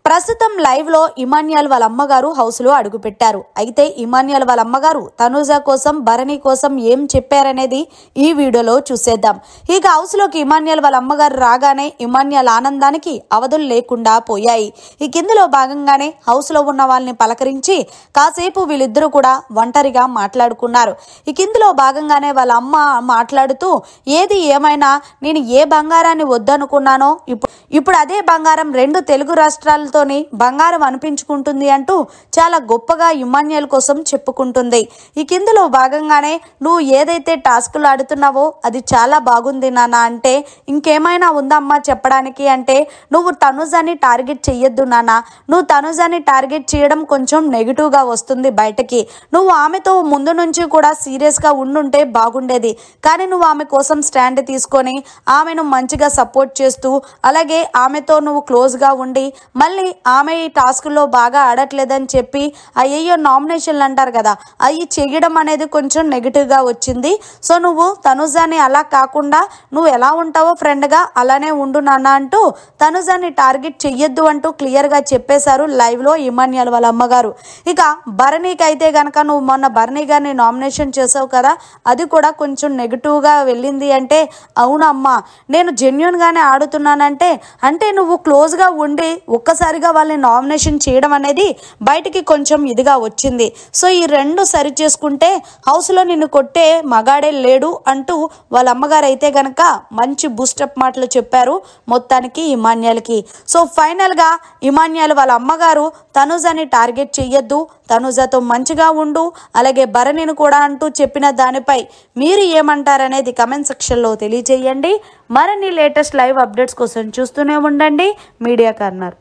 ప్రస్తుతం లైవ్ లో ఇమాన్యుయల్ వాళ్ళ అమ్మగారు హౌస్ లో అడుగు పెట్టారు. అయితే ఇమాన్యుయల్ వాళ్ళ అమ్మగారు తనుజ కోసం భరణి కోసం ఏం చెప్పారనేది ఈ వీడియోలో చూసేద్దాం. ఇక హౌస్ లోకి ఇమాన్యుయల్ వాళ్ళ అమ్మగారు రాగానే ఇమాన్యుయల్ ఆనందానికి అవధులు లేకుండా పోయాయి. ఈ కిందలో భాగంగానే హౌస్ లో ఉన్న వాళ్ళని పలకరించి కాసేపు వీళ్ళిద్దరూ కూడా ఒంటరిగా మాట్లాడుకున్నారు. ఈ కిందలో భాగంగానే వాళ్ళ అమ్మ మాట్లాడుతూ ఏది ఏమైనా నేను ఏ బంగారాన్ని వద్దనుకున్నానో ఇప్పుడు అదే బంగారం రెండు తెలుగు రాష్ట్రాలతోని బంగారం అనిపించుకుంటుంది అంటూ చాలా గొప్పగా ఇమాన్యుయల్ కోసం చెప్పుకుంటుంది. ఈ కిందలో భాగంగానే నువ్వు ఏదైతే టాస్కులు ఆడుతున్నావో అది చాలా బాగుంది నాన్న అంటే ఇంకేమైనా ఉందమ్మా చెప్పడానికి అంటే నువ్వు తనుజాని టార్గెట్ చెయ్యొద్దు నాన్న, నువ్వు తనుజాని టార్గెట్ చేయడం కొంచెం నెగిటివ్ గా వస్తుంది బయటకి, నువ్వు ఆమెతో ముందు నుంచి కూడా సీరియస్ గా ఉండుంటే బాగుండేది, కానీ నువ్వు ఆమె కోసం స్టాండ్ తీసుకొని ఆమెను మంచిగా సపోర్ట్ చేస్తూ అలాగే ఆమెతో నువ్వు క్లోజ్ గా ఉండి మళ్ళీ ఆమె ఈ టాస్కుల్లో బాగా ఆడట్లేదని చెప్పి అయ్యో నామినేషన్లు అంటారు కదా అవి చేయడం అనేది కొంచెం నెగిటివ్ గా వచ్చింది. సో నువ్వు తనుజాని అలా కాకుండా నువ్వు ఎలా ఉంటావో ఫ్రెండ్ గా అలానే ఉండు నాన్న అంటూ తనుజాని టార్గెట్ చెయ్యొద్దు అంటూ క్లియర్ గా చెప్పేశారు లైవ్ లో ఇమాన్యుయల్ వాళ్ళ అమ్మగారు. ఇక భరణికి అయితే గనక నువ్వు మొన్న భరణి గారిని నామినేషన్ చేసావు కదా అది కూడా కొంచెం నెగిటివ్ గా వెళ్ళింది అంటే అవునమ్మా నేను జెన్యూన్ గానే ఆడుతున్నానంటే అంటే నువ్వు క్లోజ్ గా ఉండి ఒక్కసారిగా వాళ్ళని నామినేషన్ చేయడం అనేది బయటికి కొంచెం ఇదిగా వచ్చింది. సో ఈ రెండు సరి చేసుకుంటే హౌస్ లో నిన్ను కొట్టే మగాడే లేడు అంటూ వాళ్ళ అమ్మగారు అయితే గనక మంచి బూస్టప్ మాటలు చెప్పారు మొత్తానికి ఇమాన్యుయల్ కి. సో ఫైనల్ గా ఇమాన్యుయల్ వాళ్ళ అమ్మగారు తనుజాని టార్గెట్ చెయ్యొద్దు, తనుజాతో మంచిగా ఉండు అలాగే భరణిని కూడా అంటూ చెప్పిన దానిపై మీరు ఏమంటారనేది కమెంట్ సెక్షన్ లో తెలియజేయండి. మరిన్ని లేటెస్ట్ లైవ్ అప్డేట్స్ కోసం చూస్తూనే ఉండండి మీడియా కార్నర్.